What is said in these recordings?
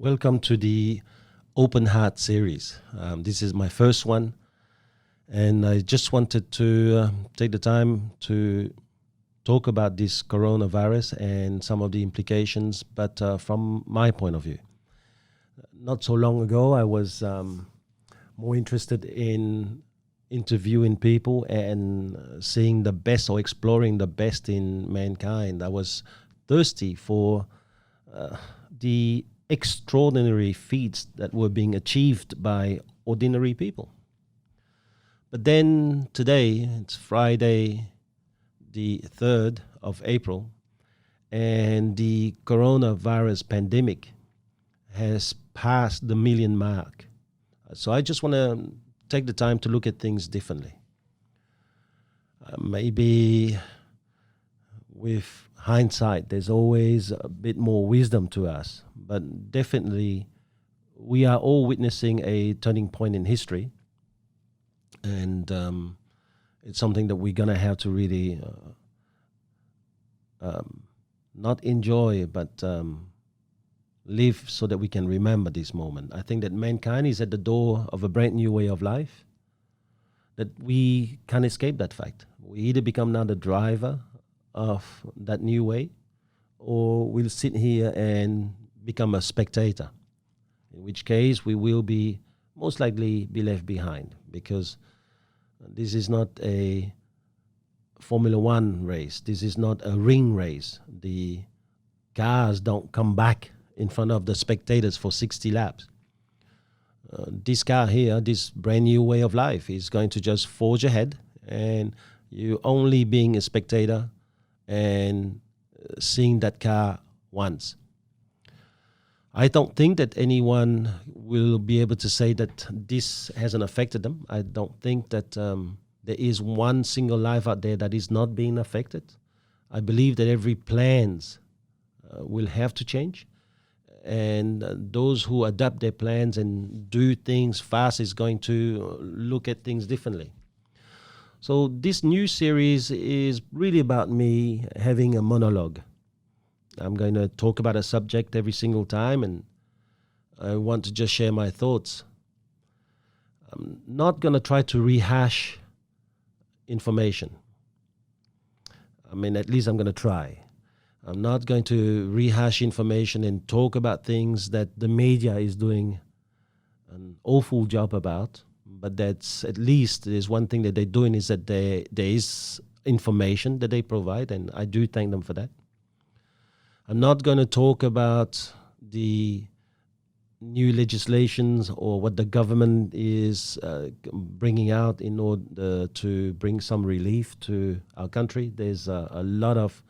Welcome to the Open Heart series. This is my first one, and I just wanted to take the time to talk about this coronavirus and some of the implications, but from my point of view. Not so long ago, I was more interested in interviewing people and seeing the best or exploring the best in mankind. I was thirsty for the extraordinary feats that were being achieved by ordinary people. But then today, it's Friday, the 3rd of April, and the coronavirus pandemic has passed the million mark. So I just want to take the time to look at things differently. Maybe with hindsight, there's always a bit more wisdom to us, but definitely we are all witnessing a turning point in history, and it's something that we're going to have to really not enjoy, but live so that we can remember this moment. I think that mankind is at the door of a brand new way of life, that we can't escape that fact. We either become now the driver of that new way, or we'll sit here and become a spectator, in which case we will be most likely be left behind, because this is not a Formula One race. This is not a ring race. The cars don't come back in front of the spectators for 60 laps. This car here, this brand new way of life, is going to just forge ahead, and you only being a spectator and seeing that car once. I don't think that anyone will be able to say that this hasn't affected them. I don't think that there is one single life out there that is not being affected. I believe that every plans will have to change, and those who adapt their plans and do things fast is going to look at things differently. So this new series is really about me having a monologue. I'm going to talk about a subject every single time, and I want to just share my thoughts. I'm not going to try to rehash information. I mean, at least I'm going to try. I'm not going to rehash information and talk about things that the media is doing an awful job about. But that's, at least there's one thing that they're doing, is that there is information that they provide, and I do thank them for that. I'm not going to talk about the new legislations or what the government is bringing out in order to bring some relief to our country. There's a lot of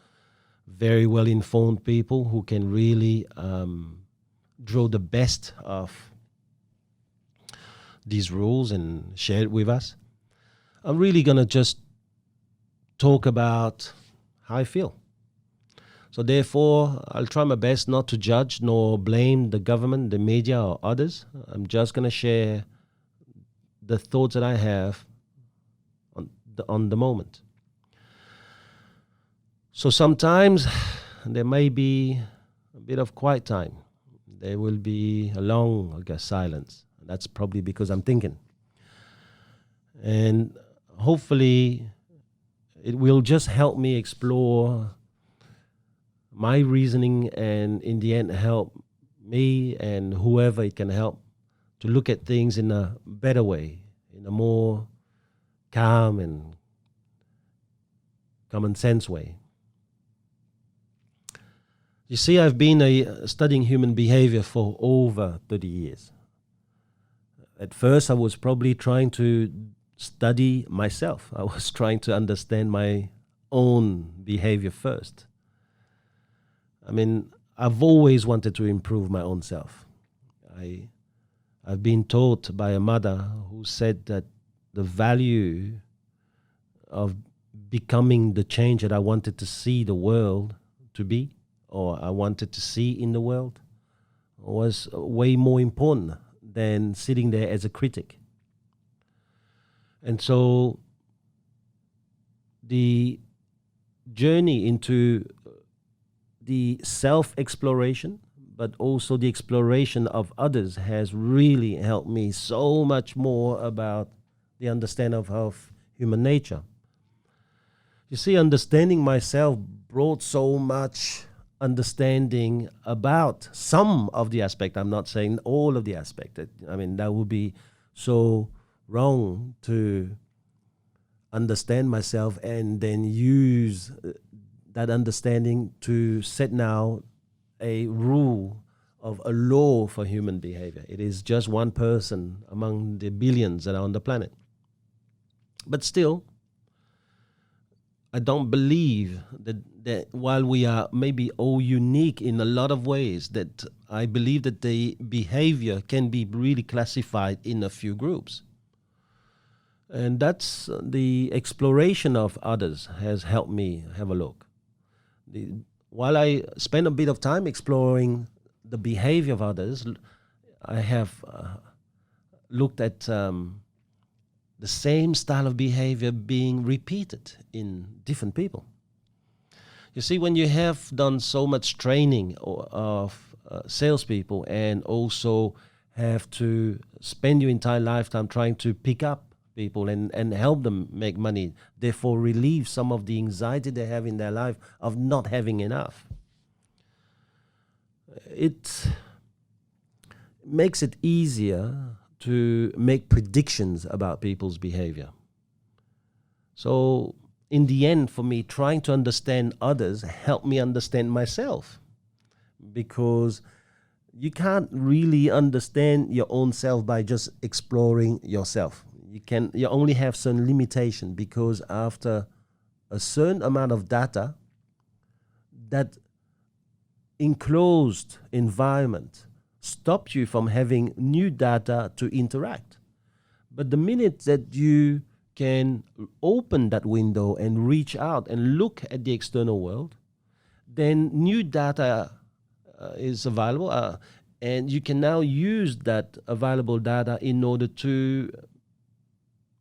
very well-informed people who can really draw the best of these rules and share it with us. I'm really going to just talk about how I feel. So therefore, I'll try my best not to judge nor blame the government, the media, or others. I'm just going to share the thoughts that I have on the moment. So sometimes there may be a bit of quiet time. There will be a long, I guess, silence. That's probably because I'm thinking. And hopefully it will just help me explore my reasoning, and in the end help me and whoever it can help to look at things in a better way, in a more calm and common sense way. You see, I've been studying human behavior for over 30 years. At first, I was probably trying to study myself. I was trying to understand my own behavior first. I mean, I've always wanted to improve my own self. I've been taught by a mother who said that the value of becoming the change that I wanted to see the world to be, or I wanted to see in the world, was way more important than sitting there as a critic. And so the journey into the self-exploration, but also the exploration of others has really helped me so much more about the understanding of human nature. You see, understanding myself brought so much understanding about some of the aspect. I'm not saying all of the aspect. I mean, that would be so wrong to understand myself and then use that understanding to set now a rule of a law for human behavior. It is just one person among the billions that are on the planet. But still, I don't believe that while we are maybe all unique in a lot of ways, that I believe that the behavior can be really classified in a few groups. And that's the exploration of others has helped me have a look. While I spend a bit of time exploring the behavior of others, I have looked at the same style of behavior being repeated in different people. You see, when you have done so much training of salespeople and also have to spend your entire lifetime trying to pick up people and help them make money, therefore relieve some of the anxiety they have in their life of not having enough, it makes it easier to make predictions about people's behavior. So in the end, for me, trying to understand others helped me understand myself, because you can't really understand your own self by just exploring yourself. You only have certain limitation, because after a certain amount of data, that enclosed environment stops you from having new data to interact. But the minute that you can open that window and reach out and look at the external world, then new data is available, and you can now use that available data in order to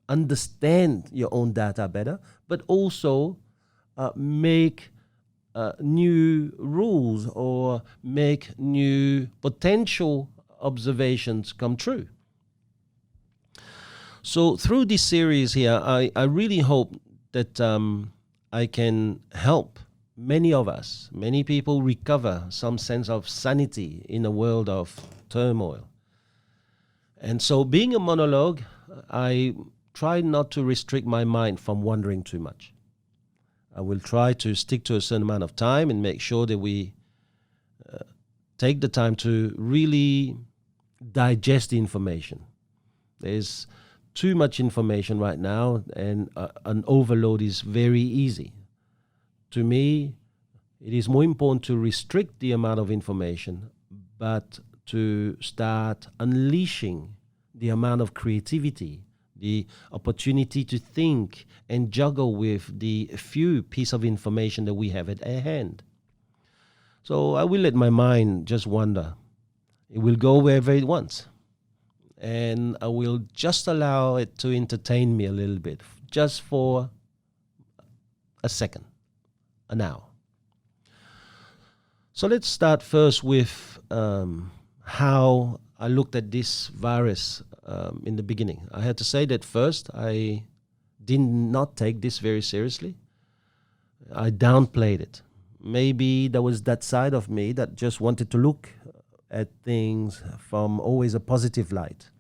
understand your own data better, but also make new rules or make new potential observations come true. So through this series here, I really hope that I can help many of us, many people recover some sense of sanity in a world of turmoil. And so being a monologue, I try not to restrict my mind from wondering too much. I will try to stick to a certain amount of time and make sure that we take the time to really digest the information. There's too much information right now, and an overload is very easy. To me, it is more important to restrict the amount of information, but to start unleashing the amount of creativity, the opportunity to think and juggle with the few pieces of information that we have at our hand. So I will let my mind just wander. It will go wherever it wants. And I will just allow it to entertain me a little bit, just for a second, an hour. So let's start first with how I looked at this virus in the beginning. I had to say that first, I did not take this very seriously. I downplayed it. Maybe there was that side of me that just wanted to look at things from always a positive light.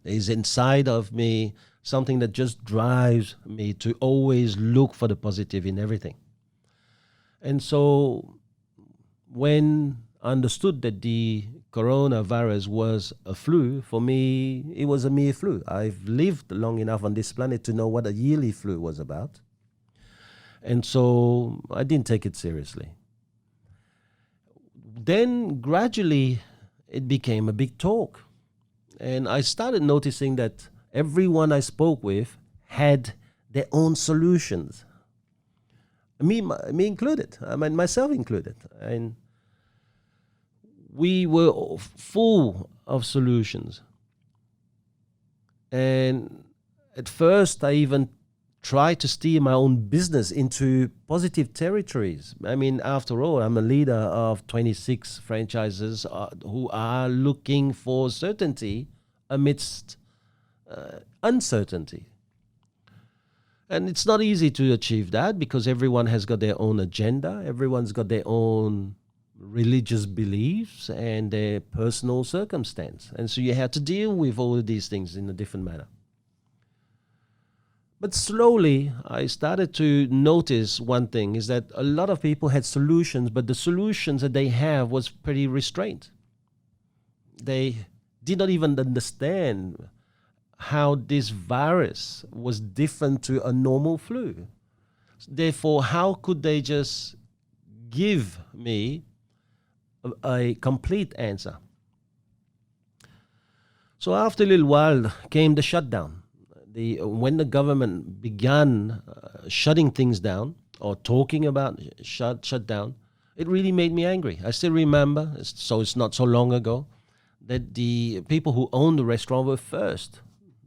There is inside of me something that just drives me to always look for the positive in everything. And so when I understood that the coronavirus was a flu, for me, it was a mere flu. I've lived long enough on this planet to know what a yearly flu was about. And so I didn't take it seriously. Then gradually it became a big talk. And I started noticing that everyone I spoke with had their own solutions. Me included, I mean myself included. And we were full of solutions. And at first I even try to steer my own business into positive territories. I mean, after all, I'm a leader of 26 franchises who are looking for certainty amidst uncertainty. And it's not easy to achieve that because everyone has got their own agenda, everyone's got their own religious beliefs and their personal circumstance. And so you have to deal with all of these things in a different manner. But slowly, I started to notice one thing is that a lot of people had solutions, but the solutions that they have was pretty restrained. They did not even understand how this virus was different to a normal flu. Therefore, how could they just give me a complete answer? So after a little while came the shutdown. When the government began shutting things down or talking about shut down, it really made me angry. I still remember, so it's not so long ago, that the people who owned the restaurant were first.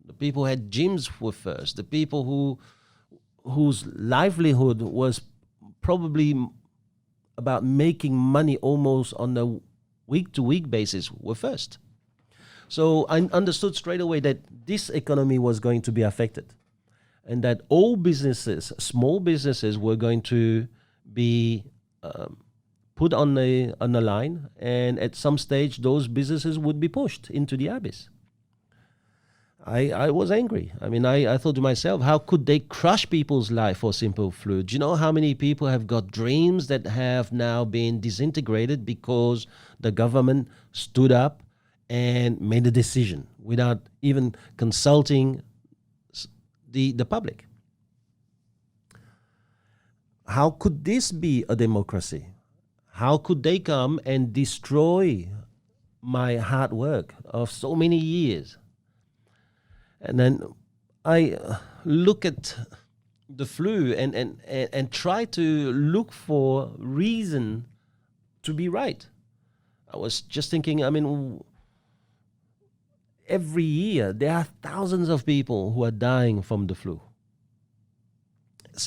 The people who had gyms were first. The people whose livelihood was probably about making money almost on a week-to-week basis were first. So I understood straight away that this economy was going to be affected and that all businesses, small businesses, were going to be put on the line, and at some stage those businesses would be pushed into the abyss. I was angry. I mean, I thought to myself, how could they crush people's life for simple flu? Do you know how many people have got dreams that have now been disintegrated because the government stood up and made a decision without even consulting the public? How could this be a democracy? How could they come and destroy my hard work of so many years? And then I look at the flu and try to look for reason to be right. I was just thinking, I mean, every year there are thousands of people who are dying from the flu.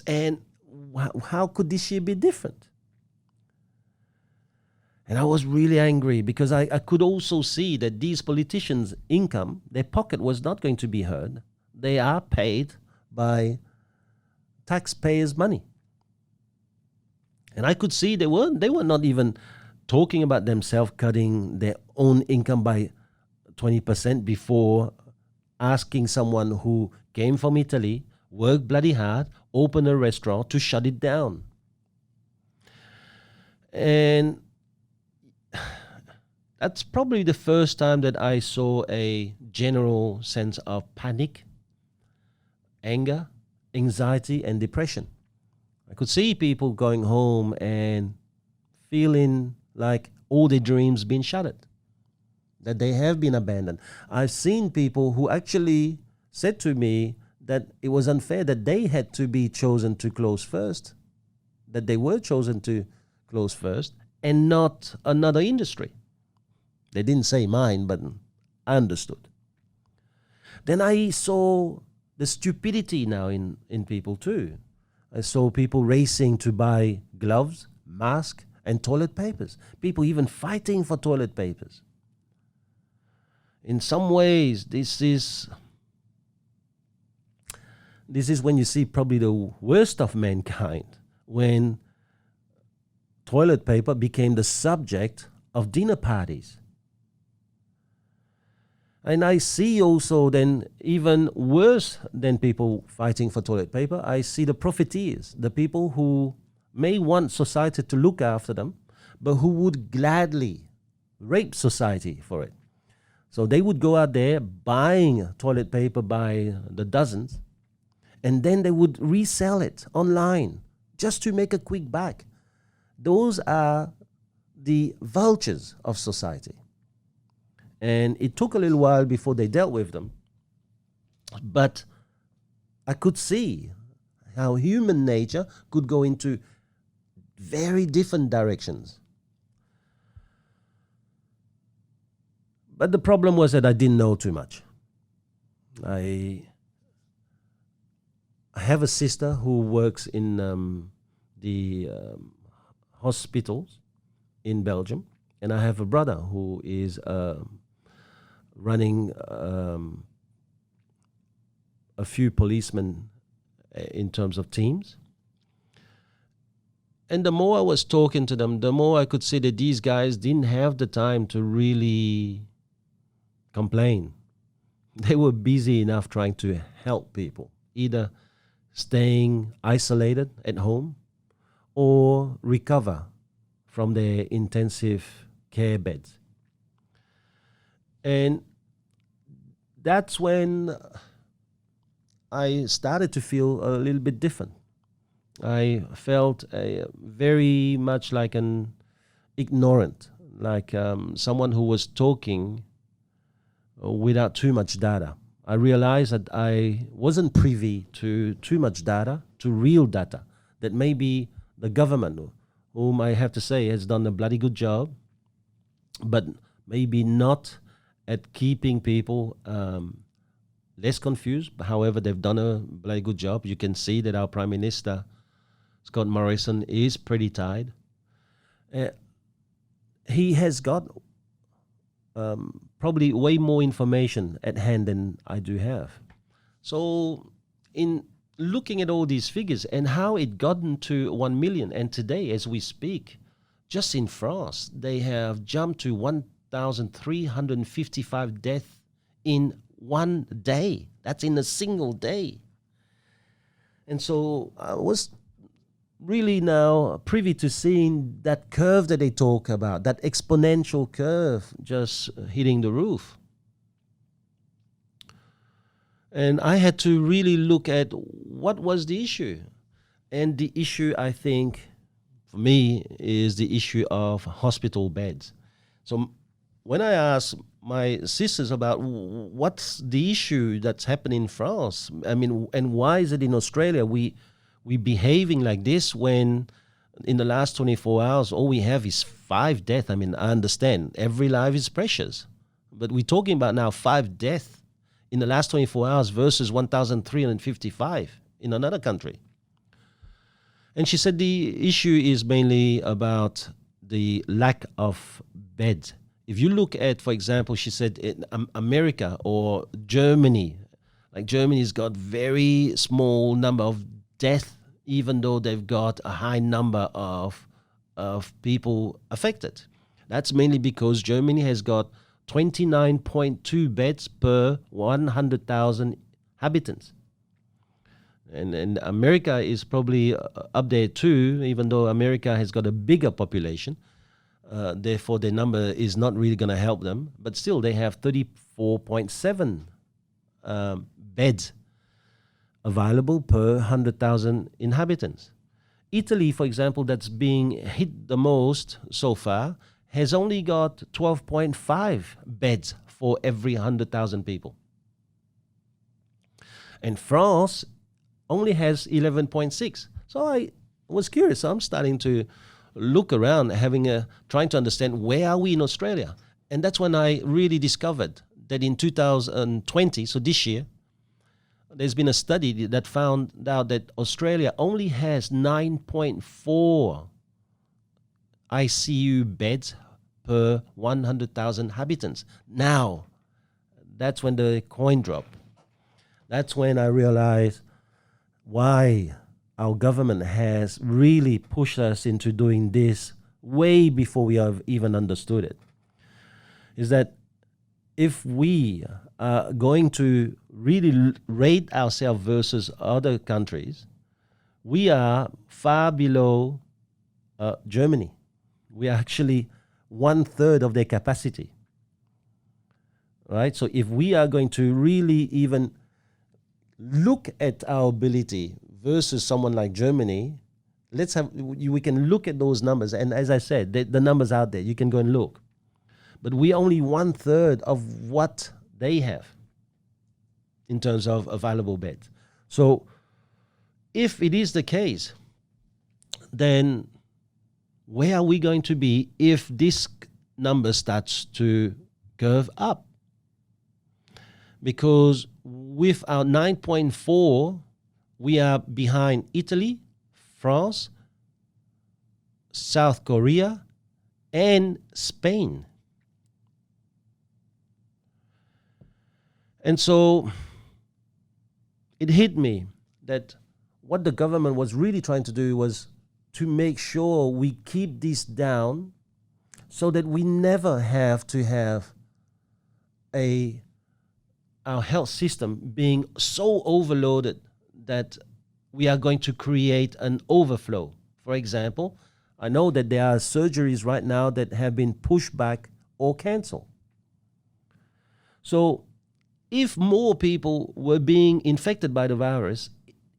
And how could this year be different? And I was really angry because I could also see that these politicians' income, their pocket was not going to be hurt. They are paid by taxpayers' money. And I could see they were not even talking about themselves cutting their own income by 20% before asking someone who came from Italy, worked bloody hard, opened a restaurant to shut it down. And that's probably the first time that I saw a general sense of panic, anger, anxiety, and depression. I could see people going home and feeling like all their dreams been shattered, that they have been abandoned. I've seen people who actually said to me that it was unfair that they had to be chosen to close first, that they were chosen to close first and not another industry. They didn't say mine, but I understood. Then I saw the stupidity now in people too. I saw people racing to buy gloves, masks, and toilet papers. People even fighting for toilet papers. In some ways, this is when you see probably the worst of mankind, when toilet paper became the subject of dinner parties. And I see also then, even worse than people fighting for toilet paper, I see the profiteers, the people who may want society to look after them, but who would gladly rape society for it. So they would go out there buying toilet paper by the dozens, and then they would resell it online just to make a quick buck. Those are the vultures of society. And it took a little while before they dealt with them. But I could see how human nature could go into very different directions. But the problem was that I didn't know too much. I I have a sister who works in the hospitals in Belgium, and I have a brother who is running a few policemen in terms of teams. And the more I was talking to them, the more I could see that these guys didn't have the time to really complain. They were busy enough trying to help people, either staying isolated at home or recover from their intensive care beds. And that's when I started to feel a little bit different. I felt very much like an ignorant, like someone who was talking without too much data. I realized that I wasn't privy to too much data, to real data, that maybe the government, whom I have to say has done a bloody good job, but maybe not at keeping people less confused. However, they've done a bloody good job. You can see that our Prime Minister, Scott Morrison, is pretty tired. He has got probably way more information at hand than I do have. So in looking at all these figures and how it gotten to 1 million, and today as we speak, just in France, they have jumped to 1,355 deaths in one day. That's in a single day. And so I was really now privy to seeing that curve that they talk about, that exponential curve just hitting the roof. And I had to really look at what was the issue. And the issue, I think, for me, is the issue of hospital beds. So when I asked my sisters about what's the issue that's happening in France, I mean, and why is it in Australia we behaving like this when in the last 24 hours all we have is 5 deaths? I mean, I understand every life is precious, but we're talking about now 5 deaths in the last 24 hours versus 1,355 in another country. And she said the issue is mainly about the lack of beds. If you look at, for example, she said in America or Germany, like Germany's got very small number of deaths, even though they've got a high number of people affected. That's mainly because Germany has got 29.2 beds per 100,000 inhabitants. And America is probably up there too, even though America has got a bigger population. Therefore, their number is not really going to help them. But still, they have 34.7 beds available per 100,000 inhabitants. Italy, for example, that's being hit the most so far, has only got 12.5 beds for every 100,000 people. And France only has 11.6. So I was curious. So I'm starting to look around, trying to understand where are we in Australia. And that's when I really discovered that in 2020, so this year, there's been a study that found out that Australia only has 9.4 ICU beds per 100,000 inhabitants. Now, that's when the coin dropped. That's when I realized why our government has really pushed us into doing this way before we have even understood it. Is that if we are going to really rate ourselves versus other countries, we are far below Germany. We are actually 1/3 of their capacity. Right? So if we are going to really even look at our ability versus someone like Germany, we can look at those numbers. And as I said, the numbers out there, you can go and look. But we're only 1/3 of what they have in terms of available beds. So if it is the case, then where are we going to be if this number starts to curve up? Because with our 9.4 we are behind Italy, France, South Korea, and Spain. And so it hit me that what the government was really trying to do was to make sure we keep this down so that we never have to have our health system being so overloaded that we are going to create an overflow. For example, I know that there are surgeries right now that have been pushed back or canceled. So if more people were being infected by the virus,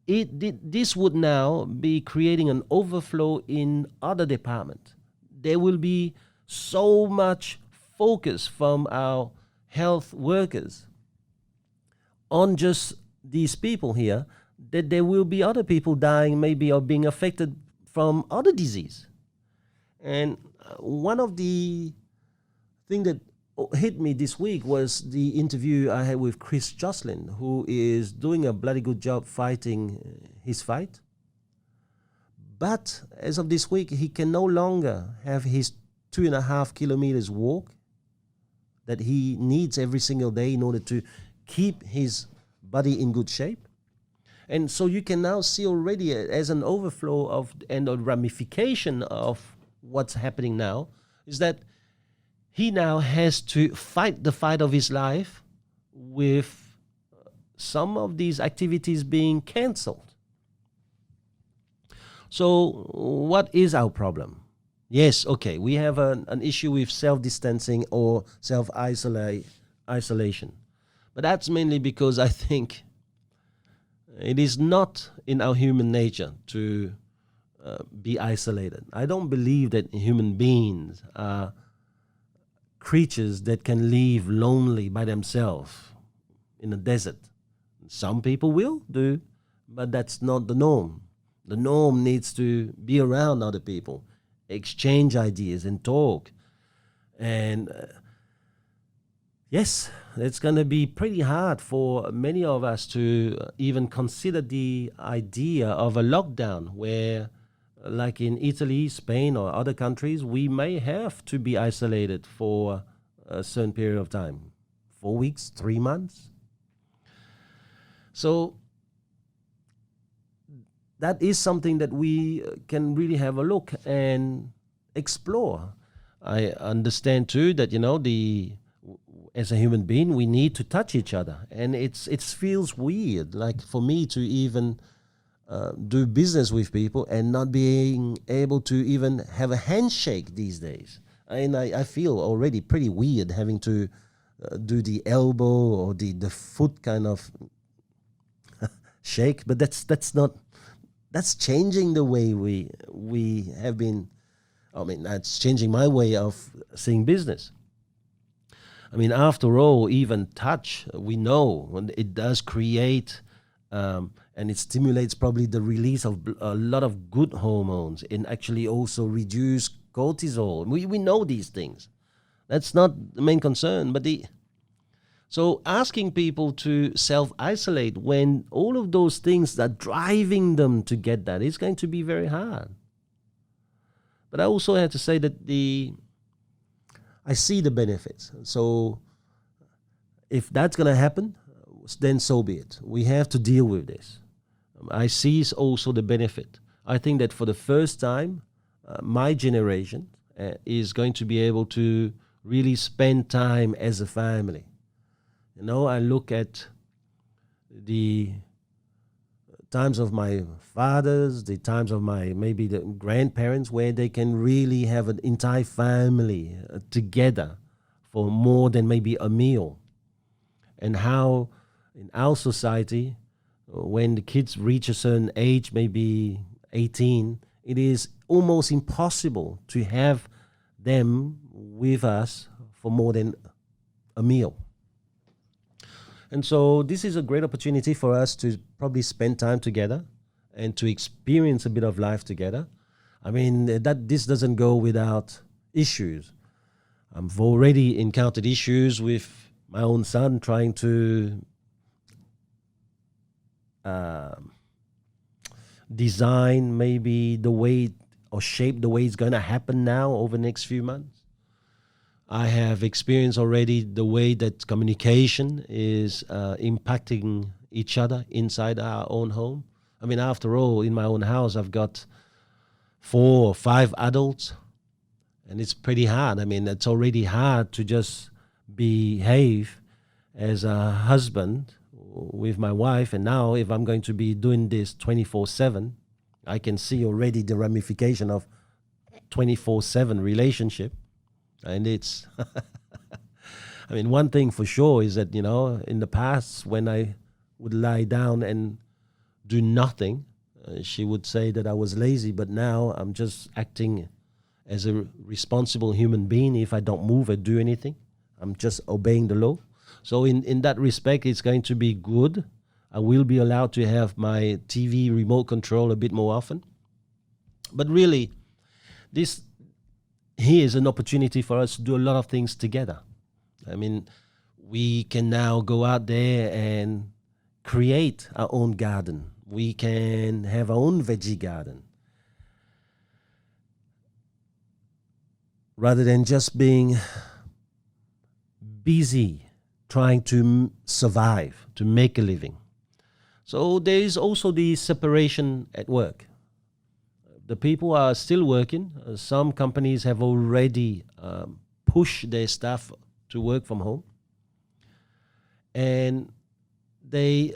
this would now be creating an overflow in other departments. There will be so much focus from our health workers on just these people here that there will be other people dying maybe or being affected from other disease. And one of the things that hit me this week was the interview I had with Chris Jocelyn, who is doing a bloody good job fighting his fight. But as of this week, he can no longer have his 2.5 kilometers walk that he needs every single day in order to keep his body in good shape. And so you can now see already as an overflow of and a ramification of what's happening now is that he now has to fight the fight of his life with some of these activities being cancelled. So what is our problem? Yes, okay, we have an issue with self-distancing or self-isolation. But that's mainly because I think it is not in our human nature to be isolated. I don't believe that human beings are creatures that can live lonely by themselves in a desert. Some people will do, but that's not the norm. The norm needs to be around other people, exchange ideas and talk. And yes, it's going to be pretty hard for many of us to even consider the idea of a lockdown where, like in Italy, Spain, or other countries, we may have to be isolated for a certain period of time, 4 weeks, 3 months. So that is something that we can really have a look and explore. I understand too that, as a human being, we need to touch each other, and it feels weird, like for me to even do business with people and not being able to even have a handshake these days. And I feel already pretty weird having to do the elbow or the foot kind of shake, but that's changing the way we have been. I mean, that's changing my way of seeing business. I mean, after all, even touch, we know when it does create and it stimulates probably the release of a lot of good hormones and actually also reduce cortisol. We know these things. That's not the main concern, but so asking people to self-isolate when all of those things are driving them to get that is going to be very hard. But I also have to say that I see the benefits. So if that's going to happen, then so be it. We have to deal with this. I see also the benefit. I think that for the first time, my generation is going to be able to really spend time as a family. I look at the times of my fathers, the times of maybe the grandparents, where they can really have an entire family together for more than maybe a meal. And how in our society, when the kids reach a certain age, maybe 18, it is almost impossible to have them with us for more than a meal. And so this is a great opportunity for us to probably spend time together and to experience a bit of life together. I mean, this doesn't go without issues. I've already encountered issues with my own son trying to design maybe the way or shape the way it's going to happen now over the next few months. I have experienced already the way that communication is impacting each other inside our own home. I mean, after all, in my own house, I've got 4 or 5 adults, and it's pretty hard. I mean, it's already hard to just behave as a husband with my wife, and now if I'm going to be doing this 24/7, I can see already the ramification of 24/7 relationship. And it's I mean, one thing for sure is that, in the past when I would lie down and do nothing, she would say that I was lazy, but now I'm just acting as a responsible human being. If I don't move or do anything, I'm just obeying the law. So in that respect, it's going to be good. I will be allowed to have my TV remote control a bit more often. But really, this here is an opportunity for us to do a lot of things together. I mean, we can now go out there and create our own garden. We can have our own veggie garden. Rather than just being busy trying to survive, to make a living. So there is also the separation at work. The people are still working. Some companies have already pushed their staff to work from home. And they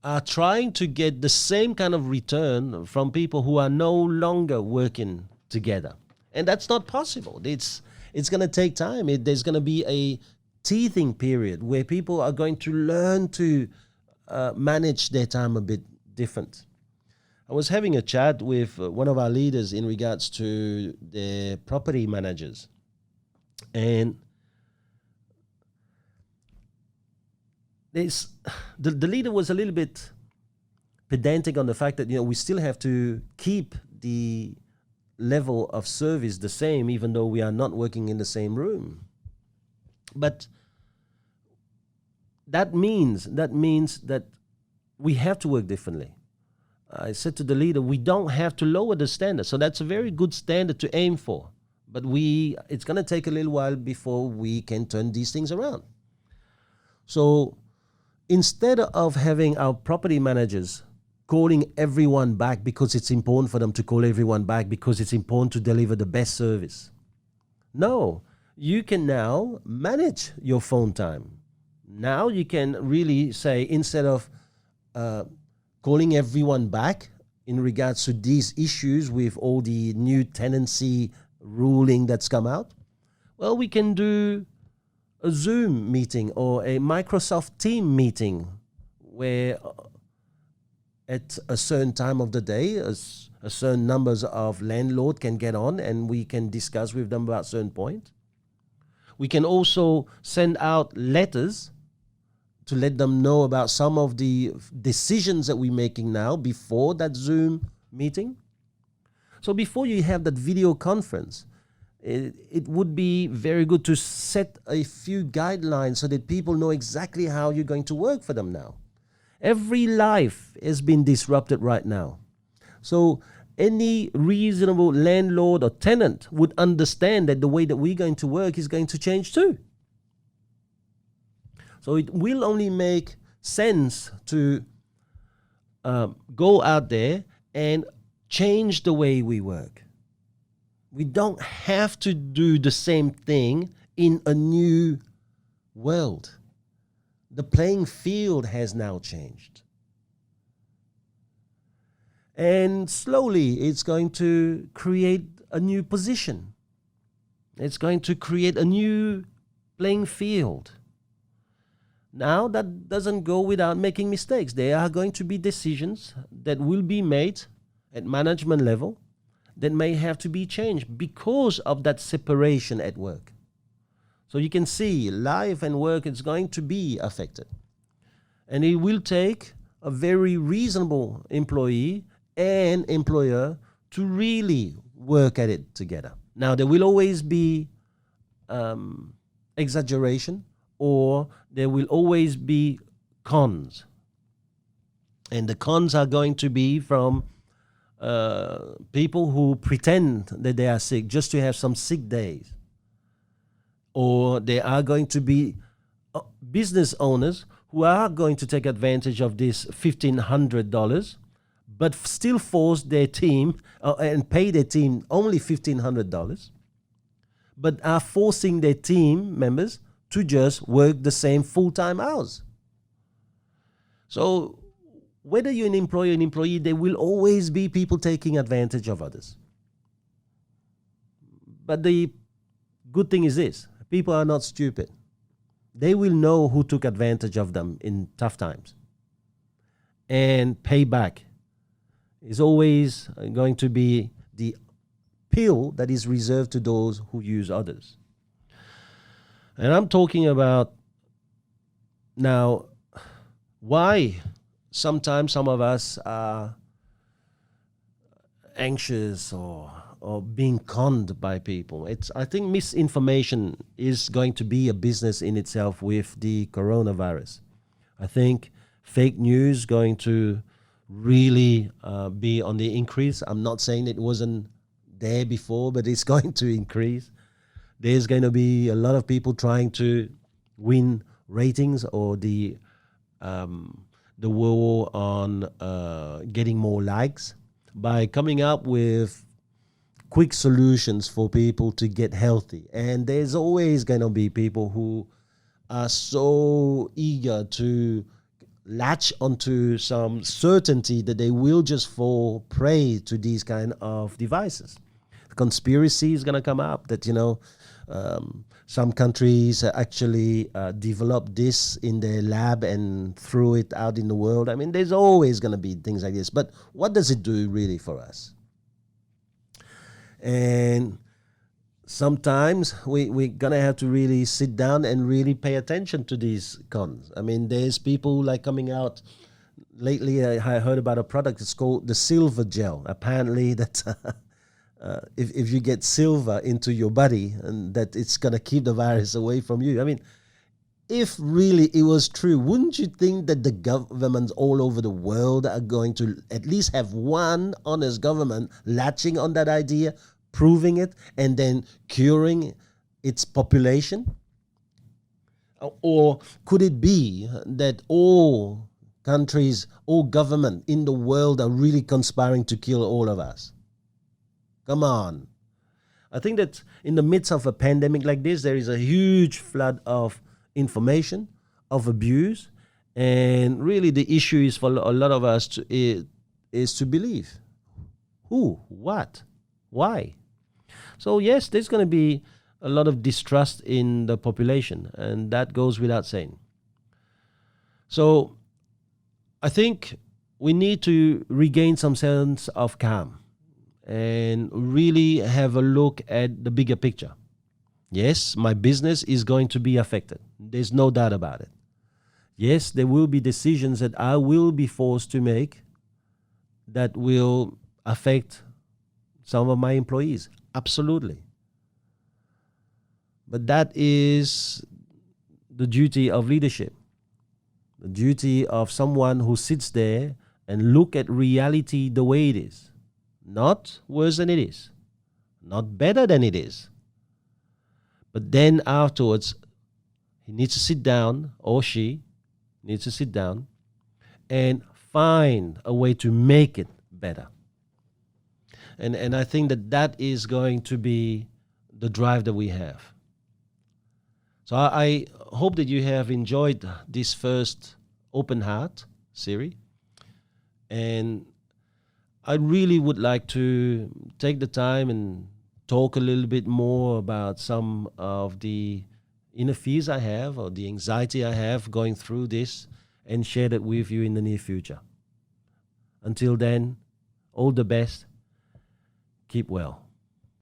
are trying to get the same kind of return from people who are no longer working together. And that's not possible. It's going to take time. There's going to be a teething period where people are going to learn to manage their time a bit different. I was having a chat with one of our leaders in regards to the property managers. And the leader was a little bit pedantic on the fact that, we still have to keep the level of service the same, even though we are not working in the same room. But that means that we have to work differently. I said to the leader, we don't have to lower the standard. So that's a very good standard to aim for. But it's going to take a little while before we can turn these things around. So instead of having our property managers calling everyone back because it's important for them to call everyone back because it's important to deliver the best service. No, you can now manage your phone time. Now you can really say, instead of calling everyone back in regards to these issues with all the new tenancy ruling that's come out, well, we can do a Zoom meeting or a Microsoft Team meeting where at a certain time of the day, a certain numbers of landlord can get on and we can discuss with them about a certain point. We can also send out letters to let them know about some of the decisions that we're making now before that Zoom meeting. So before you have that video conference, it would be very good to set a few guidelines so that people know exactly how you're going to work for them now. Every life has been disrupted right now. So any reasonable landlord or tenant would understand that the way that we're going to work is going to change too. So it will only make sense to go out there and change the way we work. We don't have to do the same thing in a new world. The playing field has now changed. And slowly it's going to create a new position. It's going to create a new playing field. Now, that doesn't go without making mistakes. There are going to be decisions that will be made at management level that may have to be changed because of that separation at work. So you can see life and work is going to be affected. And it will take a very reasonable employee and employer to really work at it together. Now, there will always be exaggeration, or there will always be cons. And the cons are going to be from people who pretend that they are sick just to have some sick days. Or there are going to be business owners who are going to take advantage of this $1,500, but still force their team and pay their team only $1,500, but are forcing their team members to just work the same full-time hours. So whether you're an employer or an employee, there will always be people taking advantage of others. But the good thing is this: people are not stupid. They will know who took advantage of them in tough times. And payback is always going to be the pill that is reserved to those who use others. And I'm talking about now why sometimes some of us are anxious or being conned by people. I think misinformation is going to be a business in itself with the coronavirus. I think fake news going to really be on the increase. I'm not saying it wasn't there before, but it's going to increase. There's going to be a lot of people trying to win ratings or the war on getting more likes by coming up with quick solutions for people to get healthy. And there's always going to be people who are so eager to latch onto some certainty that they will just fall prey to these kind of devices. The conspiracy is going to come up that, some countries actually developed this in their lab and threw it out in the world. I mean, there's always going to be things like this. But what does it do really for us? And sometimes we're going to have to really sit down and really pay attention to these cons. I mean, there's people like coming out. Lately, I heard about a product. It's called the silver gel. Apparently, that if you get silver into your body, and that it's going to keep the virus away from you. I mean, if really it was true, wouldn't you think that the governments all over the world are going to at least have one honest government latching on that idea, proving it, and then curing its population? Or could it be that all countries, all government in the world are really conspiring to kill all of us? Come on. I think that in the midst of a pandemic like this, there is a huge flood of information, of abuse, and really the issue is for a lot of us is to believe. Who? What? Why? So yes, there's going to be a lot of distrust in the population, and that goes without saying. So I think we need to regain some sense of calm and really have a look at the bigger picture. Yes, my business is going to be affected. There's no doubt about it. Yes, there will be decisions that I will be forced to make that will affect some of my employees. Absolutely. But that is the duty of leadership, the duty of someone who sits there and look at reality the way it is. Not worse than it is, not better than it is. But then afterwards, he needs to sit down, or she needs to sit down and find a way to make it better. And I think that is going to be the drive that we have. So I hope that you have enjoyed this first Open Heart series. And I really would like to take the time and talk a little bit more about some of the inner fears I have or the anxiety I have going through this and share that with you in the near future. Until then, all the best. Keep well.